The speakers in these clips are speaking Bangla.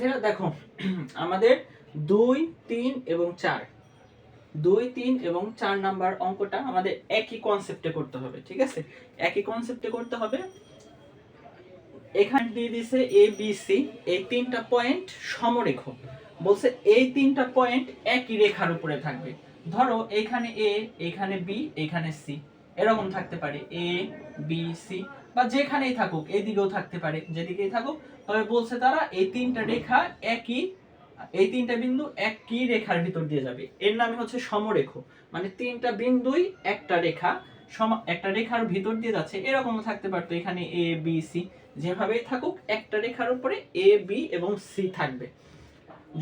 শিক্ষার্থীরা দেখো আমাদের 2, 3 এবং 4 2, 3 এবং 4 নাম্বার অঙ্কটা আমাদের একই কনসেপ্টে করতে হবে, ঠিক আছে? একই কনসেপ্টে করতে হবে। এখানে দিয়ে দিয়েছে এ বি সি, এই তিনটা পয়েন্ট সমরেখ। বলছে এই তিনটা পয়েন্ট একই রেখার উপরে থাকবে। ধরো এইখানে এ, এইখানে বি, এইখানে সি, এরকম থাকতে পারে এ বি সি, বা যেখানেই থাকুক, এদিকেও থাকতে পারে, যেদিকেই থাকুক। তবে বলছে তারা এই তিনটা রেখা এই তিনটা বিন্দু একই রেখার ভিতর দিয়ে যাবে, এর নামই হচ্ছে সমরেখ। মানে তিনটা বিন্দুই একটা রেখার ভিতর দিয়ে যাচ্ছে। এরকম থাকতে পারতো এখানে এ বি সি, যেভাবেই থাকুক একটা রেখার উপরে এ বি এবং সি থাকবে।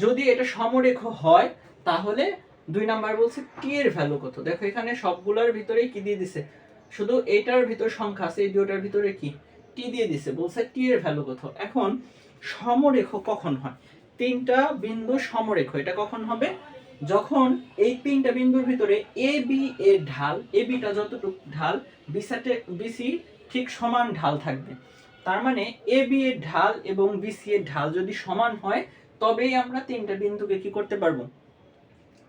যদি এটা সমরেখ হয় তাহলে 2 নাম্বার বলছে টি এর ভ্যালু কত। দেখো এখানে সবগুলোর ভিতরেই কি দিয়ে দিছে, শুধু এটার ভিতর সংখ্যা আছে, এই দুটোর ভিতরে কি টি দিয়ে দিছে, বলছে টি এর ভ্যালু কত। এখন সমরেখ কখন হয়? তিনটা বিন্দু সমরেখ এটা কখন হবে? যখন এই তিনটা বিন্দুর ভিতরে এ বি এর ঢাল, এ বিটা যতটুকু ঢাল, বিসি ঠিক সমান ঢাল থাকবে। তার মানে এ বি এর ঢাল এবং বিসি এর ঢাল যদি সমান হয় তবেই আমরা তিনটা বিন্দুকে কি করতে পারবো,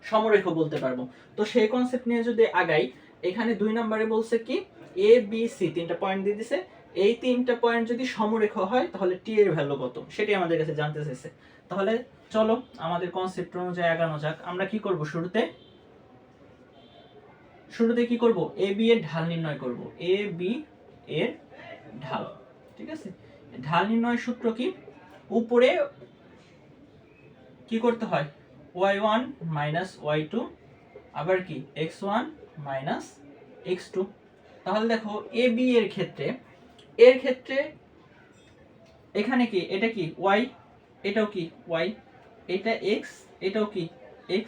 সমরেখ বলতে পারবো। তো সেই কনসেপ্ট নিয়ে যদি আগাই, এখানে 2 নম্বরে বলছে কি এ বি সি তিনটা পয়েন্ট দিয়ে দিছে, এই তিনটা পয়েন্ট যদি সমরেখ হয় তাহলে টি এর ভ্যালু কত সেটাই আমাদের কাছে জানতে চাইছে। তাহলে চলো আমাদের কনসেপ্ট অনুযায়ী আগানো যাক। আমরা কি করব, শুরুতে কি করব, এ বি এর ঢাল নির্ণয় করব। এ বি এর ঢাল, ঠিক আছে? ঢাল নির্ণয়ের সূত্র কি? উপরে কি করতে হয়, y1 y2, আবার কি x1 x2। তাহলে দেখো এ বি এর ক্ষেত্রে এখানে কি, এটা কি y, এটাও কি y, এটা x, এটাও কি x।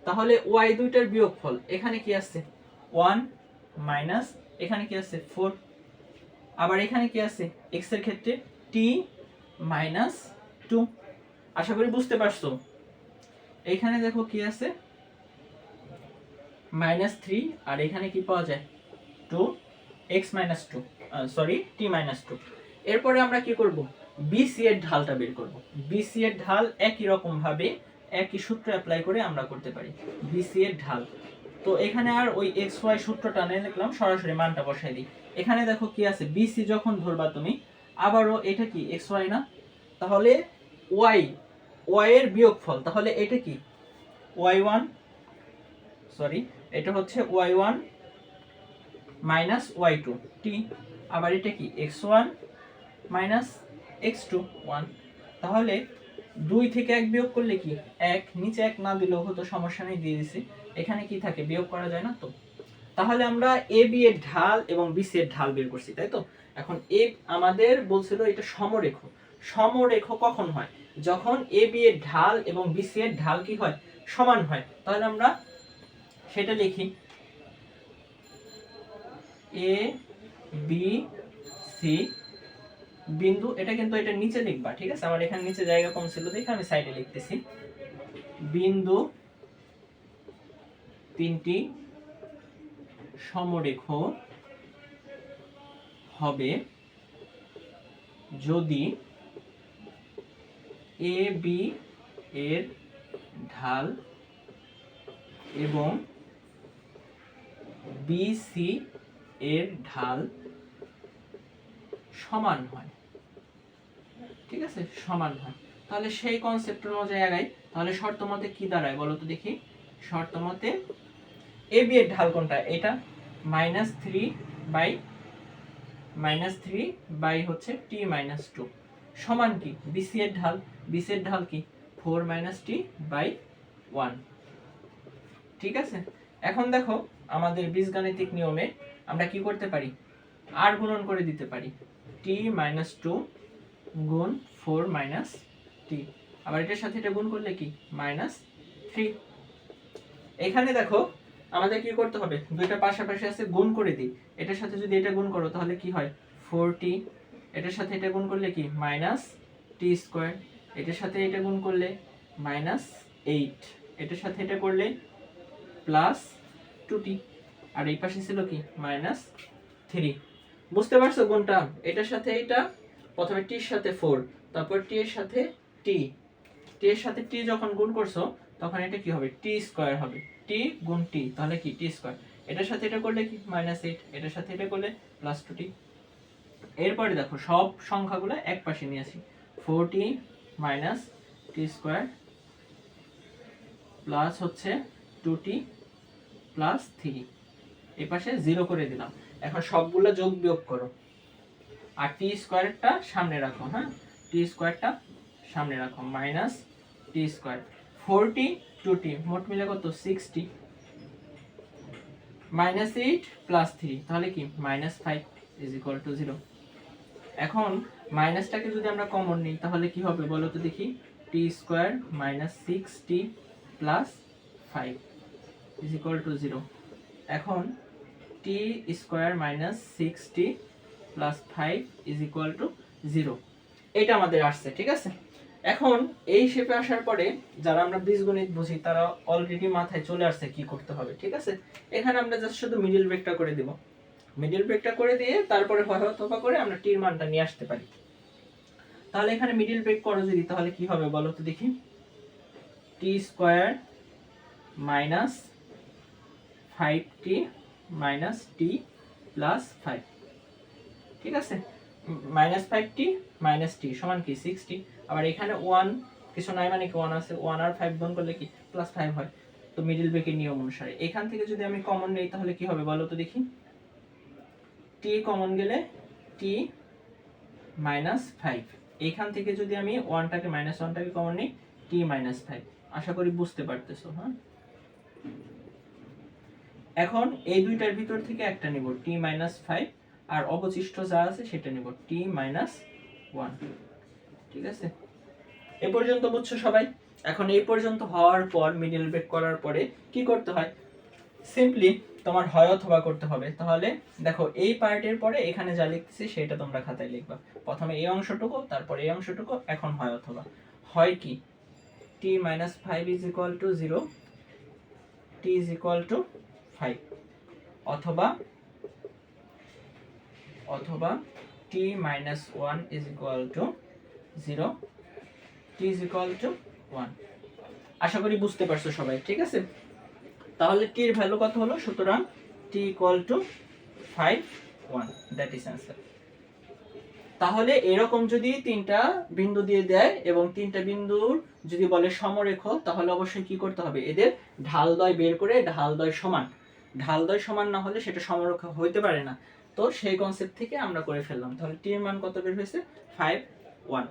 তাহলে y দুইটার বিয়োগফল, এখানে কি আছে 1 মাইনাস, এখানে কি আছে 4, আবার এখানে কি আছে x এর ক্ষেত্রে t মাইনাস 2। আশা করি বুঝতে পারছো। এখানে দেখো কি আছে -3, আর এখানে কি পাওয়া যায় 2x 2, সরি t 2। এরপরে আমরা কি করব, বিসি এর ঢালটা বের করব। বিসি এর ঢাল একই রকম ভাবে একই সূত্র অ্যাপ্লাই করে আমরা করতে পারি। বিসি এর ঢাল, তো এখানে আর ওই xy সূত্রটা না লিখলাম, সরাসরি মানটা বসাই দিই। এখানে দেখো কি আছে, বিসি যখন ধরবা তুমি, আবারও এটা কি xy না, তাহলে y এর বিয়োগফল, তাহলে এটা কি y1, সরি এটা হচ্ছে y1 মাইনাস y2 t, আবার এটা কি x1 মাইনাস x2 1। তাহলে 2 থেকে 1 বিয়োগ করলে কি 1, নিচে 1 না দিলেও হতো, সমস্যা নেই, দিয়ে দিছি। এখানে কি থাকে, বিয়োগ করা যায় না তো। তাহলে আমরা এ বি এর ঢাল এবং বিসি এর ঢাল বের করছি, তাই তো? এখন এ আমাদের বলছিল এটা সমরেখ। সমরেখ কখন হয়? যখন এ বি এর ঢাল এবং বিসি এর ঢাল কি হয়, সমান হয়। তাহলে আমরা সেটা লিখি, এ বি সি বিন্দু, এটা কিন্তু এটা নিচে লিখবা, ঠিক আছে? আমার এখানে নিচে জায়গা কম ছিল দেখে আমি সাইডে লিখতেছি। বিন্দু তিনটি সমরেখ হবে যদি এ বি এর ঢাল এবং বিসি এর ঢাল সমান হয়, ঠিক আছে? সমান হয়। তাহলে সেই কনসেপ্ট অনুযায়ী আগাই। তাহলে শর্ত মতে কি দাঁড়ায় বলো তো দেখি। শর্ত মতে এ বি এর ঢাল কোনটা, এটা -3 বাই হচ্ছে t 2 সমান কি বিসি এর ঢাল, বিসি এর ঢাল কি 4 - t বাই 1, ঠিক আছে? এখন দেখো আমাদের বীজগাণিতিক নিয়মে আমরা কি করতে পারি, আর গুণন করে দিতে পারি, t 2 গুণ 4 - t, আবার এটার সাথে এটা গুণ করলে কি -3। এখানে দেখো আমাদের কি করতে হবে, দুইটা পাশাপাশি আছে, গুণ করে দিই। এটার সাথে যদি এটা গুণ করো তাহলে কি হয় 4t, এটার সাথে এটা গুণ করলে কি -t², এটার সাথে এটা গুণ করলে -8, এটার সাথে এটা করলে +2t, আর এই পাশে ছিল কি -3। বুঝতে পারছো গুণটা? এটার সাথে এটা, প্রথমে t এর সাথে 4, তারপর t এর সাথে t, টি এর সাথে টি যখন গুণ করছো তখন এটা কি হবে, টি স্কয়ার হবে, টি গুণ টি তাহলে কি টি স্কয়ার, এটার সাথে এটা করলে কি -8, এটার সাথে এটা করলে +2t। এরপরে দেখো সব সংখ্যাগুলো এক পাশে নিয়ে আসি, 4t - t স্কয়ার প্লাস হচ্ছে 2t প্লাস 3, এই পাশে 0 করে দিলাম। এখন সবগুলো যোগ বিয়োগ করো, আর টি স্কয়ারটা সামনে রাখো, হ্যাঁ টি স্কয়ারটা সামনে রাখো, মাইনাস টি স্কয়ার 4t 2t মোট মিলে কত 6t, -8 প্লাস 3 তাহলে কি -5 = 0। এখন মাইনাসটাকে যদি আমরা কমন নিই তাহলে কি হবে বলো তো দেখি, টি স্কয়ার - 6t প্লাস 5 = 0। এখন টি স্কয়ার - 6t প্লাস 5 = 0, এটা আমাদের আসছে, ঠিক আছে। এখন এই শেপে আসার পরে যারা আমরা বীজগণিত বুঝি তারা অলরেডি মাথায় চলে আসছে কি করতে হবে, ঠিক আছে। এখানে আমরা জাস্ট শুধু মিডল ব্রেকটা করে দিব, মিডল ব্রেকটা করে দিয়ে তারপরে হয় অথবা করে আমরা টির মানটা নিয়ে আসতে পারি। তাহলে এখানে মিডল ব্রেক করো যদি, তাহলে কি হবে বলো তো দেখি, টি স্কয়ার মাইনাস 5t মাইনাস টি প্লাস 5, ঠিক আছে, -5t মাইনাস টি সমান কি 6t। আবার এখানে 1 কিছু নাই মানে কি 1 আছে, 1 আর 5 গুণ করলে কি +5 হয়। তো মিডল ব্রেকের নিয়ম অনুসারে এখান থেকে যদি আমি কমন নেই তাহলে কি হবে বলো তো দেখি, t কমন গেলে t -5, এখান থেকে যদি আমি 1টাকে -1টাকে কমন নিই t -5। আশা করি বুঝতে পারতেছো, হ্যাঁ। এখন এই দুইটার ভিতর থেকে একটা নিব t -5, আর অবশিষ্ট যা আছে সেটা নিব t -1, ঠিক আছে। এই পর্যন্ত বুঝছো সবাই। এখন এই পর্যন্ত হওয়ার পর মিডল ব্রেক করার পরে কি করতে হয়, সিম্পলি তোমার হয় অথবা করতে হবে। তাহলে দেখো এই পার্টের পরে এখানে যা লিখতেছি সেটা তোমরা খাতায় লিখবা, প্রথমে এই অংশটুকু তারপর এই অংশটুকু, এখন হয় অথবা। হয় কি t -5 = 0, t = 5, অথবা t -1 = 0, t = 1। আশা করি বুঝতে পারছো সবাই, ঠিক আছে। তাহলে t এর ভ্যালু কত হলো, সুতরাং t = 5 1, দ্যাট ইজ आंसर। তাহলে এরকম যদি তিনটা বিন্দু দিয়ে দেয় এবং তিনটা বিন্দুর যদি বলে সমরেখ, তাহলে অবশ্যই কি করতে হবে, এদের ঢালদ্বয় বের করে ঢালদ্বয় সমান, ঢালদ্বয় সমান না হলে সেটা সমরেখ হইতে পারে না। তো সেই কনসেপ্ট থেকে আমরা করে ফেললাম। তাহলে টি এর মান কত বের হয়েছে 5 1।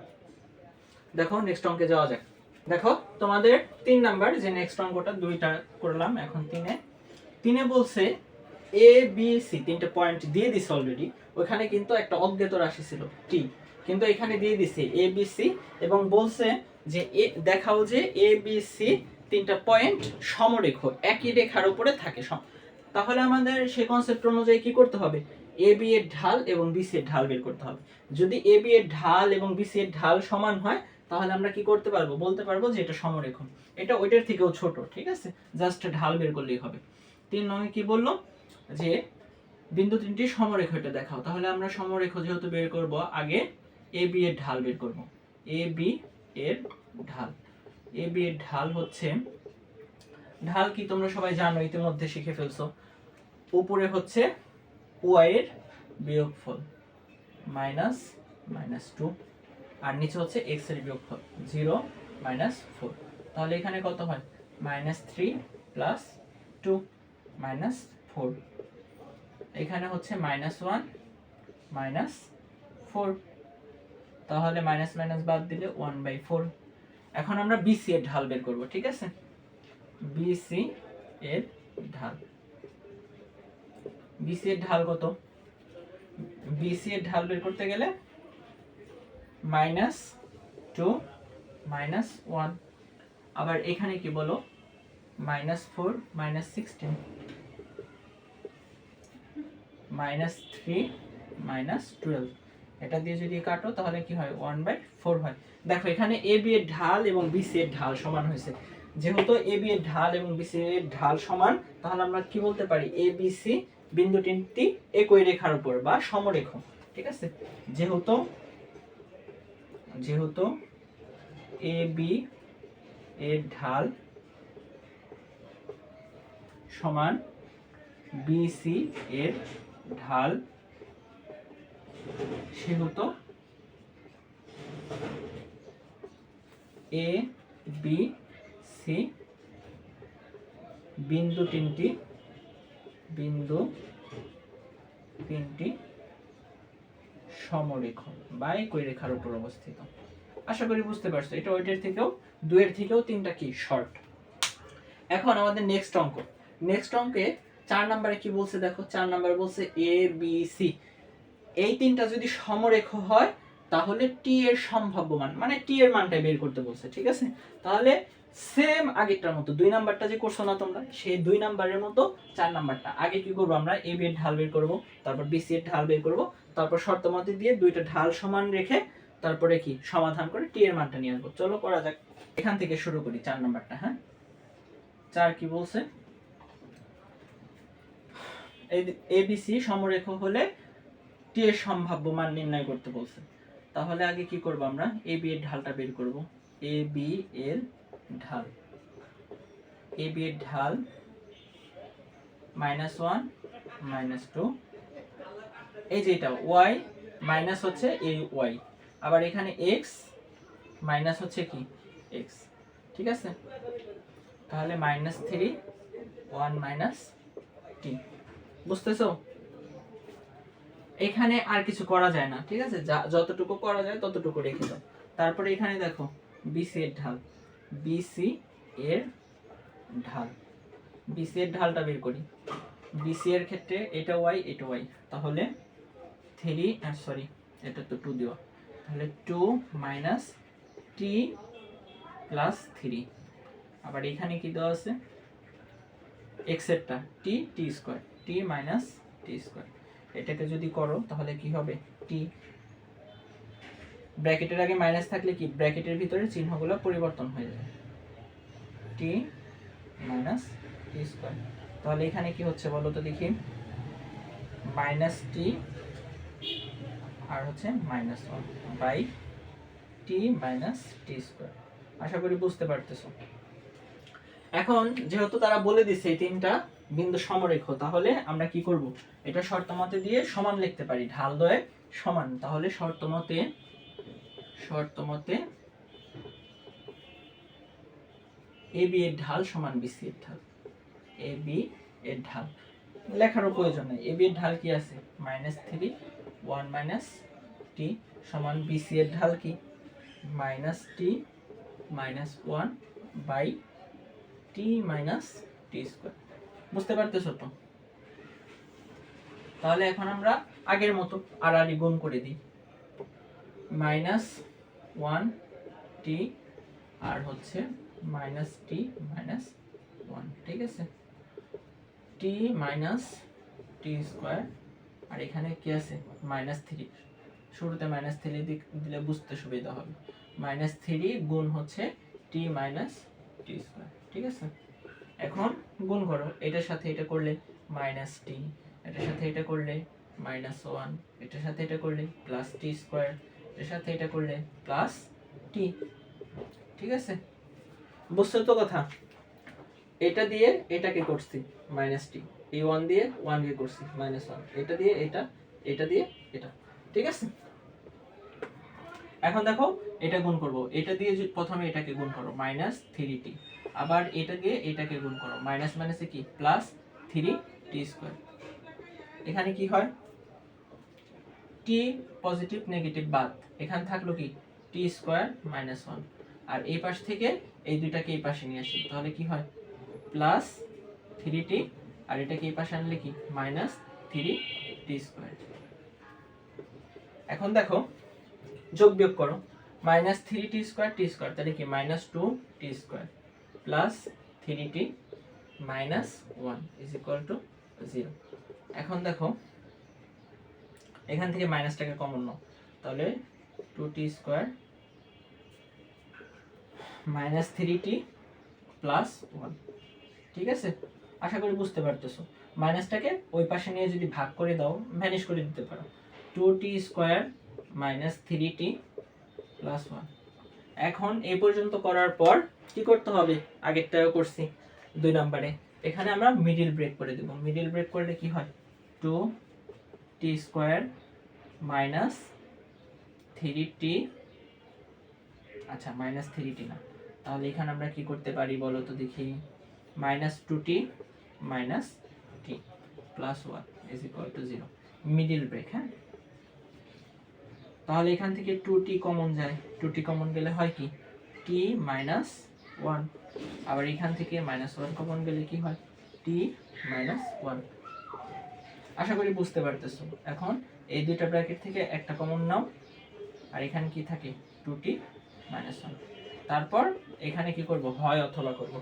দেখো নেক্সট অঙ্কে যাওয়া যাক। দেখো তোমাদের 3 নাম্বার যে নেক্সট অঙ্কটা দুইটা করলাম, এখন 3-এ বলছে এ বি সি তিনটা পয়েন্ট দিয়ে দিছে অলরেডি, ওখানে কিন্তু একটা অজ্ঞাত রাশি ছিল টি, কিন্তু এখানে দিয়ে দিছে এ বি সি এবং বলছে যে দেখাও যে এ বি সি তিনটা পয়েন্ট সমরেখ একই রেখার উপরে থাকে। তাহলে আমাদের সেই কনসেপ্ট অনুযায়ী কি করতে হবে, এ বি এর ঢাল এবং বি সি এর ঢাল বের করতে হবে। যদি এ বি এর ঢাল এবং বি সি এর ঢাল সমান হয় তাহলে আমরা কি করতে পারবো, বলতে পারবো যে এটা সমরেখ, এটা ওইটার থেকেও ছোট, ঠিক আছে, জাস্ট ঢাল বের করলেই হবে। 3 নং কি বললো যে বিন্দু তিনটি সমরেখ এটা দেখাও। তাহলে আমরা সমরেখ যেহেতু বের করব, আগে এ বি এর ঢাল বের করব। এ বি এর ঢাল, এ বি এর ঢাল হচ্ছে, ঢাল কি তোমরা সবাই জানো, ইতিমধ্যে শিখে ফেলছো। উপরে হচ্ছে ওয়াই এর বিয়োগফল -2, আর নিচে হচ্ছে এক্স এর বিয়োগফল 0 -4। তাহলে এখানে কত হয় -3 + 2 -4, এখানে হচ্ছে -1 -4, তাহলে মাইনাস মাইনাস বাদ দিলে 1/4। এখন আমরা বিসি এর ঢাল বের করব, ঠিক আছে। বিসি এর ঢাল, বিসি এর ঢাল কত, বিসি এর ঢাল বের করতে গেলে -2 -1, আবার এখানে কি বলো -4 -16, -3 -12, এটা দিয়ে যদি কাটো তাহলে কি হয় 1/4 হয়। দেখো এখানে এ বি এর ঢাল এবং বিসি এর ঢাল সমান হয়েছে। যেহেতু এ বি এর ঢাল এবং বিসি এর ঢাল সমান, তাহলে আমরা কি বলতে পারি, এ বি সি বিন্দু তিনটি একই রেখার উপর বা সমরেখ, ঠিক আছে। যেহেতু এ বি এর ঢাল সমান বিসি এর ঢাল, সেহেতু এ বি সি বিন্দু তিনটি সমরেখ বা একই রেখার উপর অবস্থিত। আশা করি বুঝতে পারছো, এটা ওইটার থেকেও দুইয়ের থেকেও তিনটা কি শর্ট। এখন আমাদের নেক্সট অঙ্কে 4 নম্বরে কি বলছে দেখো, 4 নম্বরে বলছে এ বি সি এই তিনটা যদি সমরেখ হয় তাহলে টি এর সম্ভাব্য মান, মানে টি এর মানটা বের করতে বলছে, ঠিক আছে? তাহলে সেম আগেরটার মতো 2 নাম্বারটা যে করছো না তোমরা, সেই 2 নাম্বারের মতো 4 নাম্বারটা আগে কি করব, আমরা এ বি এর ঢাল বের করব, তারপর বি সি এর ঢাল বের করব, তারপর শর্তমতে দিয়ে দুইটা ঢাল সমান রেখে তারপরে কি সমাধান করে টি এর মানটা নিয়ে আসবো। চলো করা যাক, এখান থেকে শুরু করি 4 নাম্বারটা। হ্যাঁ, 4 কি বলছে, এ বি সি সমরেখ হলে টি এর সম্ভাব্য মান নির্ণয় করতে বলছে। তাহলে আগে কি করব, আমরা এ বি এর ঢালটা বের করব। এ বি এর ঢাল, এ বি এর ঢাল -1 -2, এই যে এটা y মাইনাস হচ্ছে এই y, আবার এখানে x মাইনাস হচ্ছে কি x, ঠিক আছে? তাহলে -3 1 - t, বুঝতেছো? এখানে আর কিছু করা যায় না, ঠিক আছে? যতটুকু করা যায় ততটুকু রেখে দাও। তারপরে এখানে দেখো বিসি এর ঢাল, বিসি এর ঢাল, বিসি এর ঢালটা বের করি। বিসি এর ক্ষেত্রে এটা y এটা y, তাহলে 3 সরি এটা তো 2 দেওয়া, তাহলে 2 - t + 3, আবার এখানে কি দেওয়া আছে x এরটা t square, t - t square. এটাকে যদি করো তাহলে কি হবে, t ব্র্যাকেটের আগে মাইনাস থাকলে কি ব্র্যাকেটের ভিতরে চিহ্নগুলো পরিবর্তন হয়ে যায়, t - t স্কয়ার। তাহলে এখানে কি হচ্ছে বলো তো দেখি, -t আর হচ্ছে -1 t - t স্কয়ার। আশা করি বুঝতে পারতেছো। এখন যেহেতু তারা বলে দিছে এই তিনটা বিন্দু সমরেখ, তাহলে আমরা কি করব, এটা শর্তমতে দিয়ে সমান লিখতে পারি, ঢাল দ্বয় সমান। তাহলে শর্তমতে এ বি এর ঢাল সমান বিসি এর ঢাল, এ বি এর ঢাল লেখারও প্রয়োজন নেই। এ বি এর ঢাল কি আছে, -3 1 - t সমান বিসি এর ঢাল কি -t - 1 t - t স্কয়ার। বুঝতে পারতেছো তো? তাহলে এখন আমরা আগের মতো আর গুণ করে দিই, -1 t আর হচ্ছে -t - 1, ঠিক আছে? t - t স্কয়ার, আর এখানে কি আছে -3, শুরুতে -3 দিলে বুঝতে সুবিধা হবে। -3 গুণ হচ্ছে t - t স্কয়ার, ঠিক আছে? এখন গুণ করো, এটার সাথে এটা করলে -t, এটার সাথে এটা করলে -1, এটার সাথে এটা করলে +t স্কয়ার, এটার সাথে এটা করলে +t, ঠিক আছে? বুঝছো তো কথা? এটা দিয়ে এটাকে করছি -t, এই 1 দিয়ে 1 কে করছি -1, এটা দিয়ে এটা, এটা দিয়ে এটা, ঠিক আছে? এখন দেখো এটা গুণ করব, এটা দিয়ে প্রথমে এটাকে গুণ করো -3t, আবার এটা দিয়ে এটাকে গুণ করো, মাইনাস মাইনাসে কি +3t স্কয়ার। এখানে কি হয়, t পজিটিভ নেগেটিভ বাদ, এখানে থাকলো কি t স্কয়ার -1, আর এই পাশ থেকে এই দুইটাকে এই পাশে নিয়ে আসি, তাহলে কি হয় +3t, আর এটাকে এই পাশে আনলে কি -3t স্কয়ার। এখন দেখো যোগ বিয়োগ করো, -3t স্কয়ার t স্কয়ার, তাহলে কি -2t স্কয়ার +3t - 1 = 0। এখন দেখো এখান থেকে মাইনাসটাকে কমন নাও, তাহলে 2t স্কয়ার -3t + 1, ঠিক আছে? আশা করি বুঝতে পারতেছো। মাইনাসটাকে ওই পাশে নিয়ে যদি ভাগ করে দাও, ভ্যানিশ করে দিতে পারো, 2t স্কয়ার -3t + 1, এখন এই পর্যন্ত করার পর কি করতে হবে, আগেরটাও করছি 2 নম্বরে, এখানে আমরা মিডল ব্রেক করে দেব। মিডল ব্রেক করলে কি হয়, 2t² মাইনাস 3t, আচ্ছা মাইনাস 3t না, তাহলে এখানে আমরা কি করতে পারি বলো তো দেখি, minus 2t minus t plus 1 is equal to 0, middle break. হ্যাঁ, তাহলে এখান থেকে 2t কমন যায়, 2t কমন গেলে হয় কি, t মাইনাস 1, আবার এখান থেকে মাইনাস 1 কমন গেলে কি হয়, t মাইনাস 1। আশা করি বুঝতে পারতেছো। এখন এই দুইটা ব্র্যাকেট থেকে একটা কমন নাও, আর এখানে কি থাকে, 2t মাইনাস 1। তারপর এখানে কি করব, হয় অথবা করব।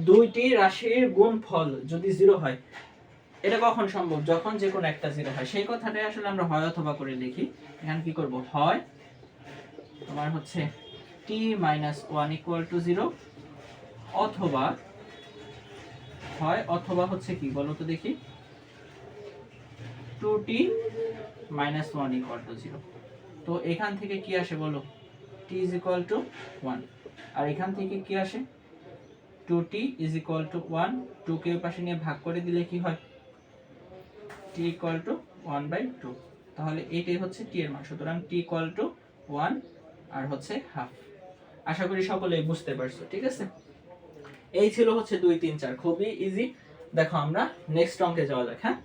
দুইটি রাশির গুণফল যদি 0 হয়, এটা কখন সম্ভব, যখন যে কোনো একটা 0 হয়, সেই কথাটাই আসলে আমরা হয় অথবা করে লিখি। এখানে কি করব, হয় তোমার হচ্ছে t মাইনাস 1 ইকুয়াল টু 0, অথবা হয় অথবা হচ্ছে কি বলো তো দেখি, 2t মাইনাস 1 ইকুয়াল টু 0। তো এখান থেকে কি আসে বলো, t ইজ ইকুয়াল টু 1, আর এখান থেকে কি আসে, 2t ইজ ইকুয়াল টু 1, 2 কে পাশে নিয়ে ভাগ করে দিলে কি হয়, t ইকুয়াল টু 1/2। তাহলে এটাই হচ্ছে t এর মান, সুতরাং t ইকুয়াল টু 1 আর হচ্ছে হাফ। আশা করি সকলেই বুঝতে পারছো, ঠিক আছে। এই ছিল হচ্ছে 2, 3, 4, খুবই ইজি। দেখো আমরা নেক্সট অঙ্কে যাওয়া যাক। হ্যাঁ,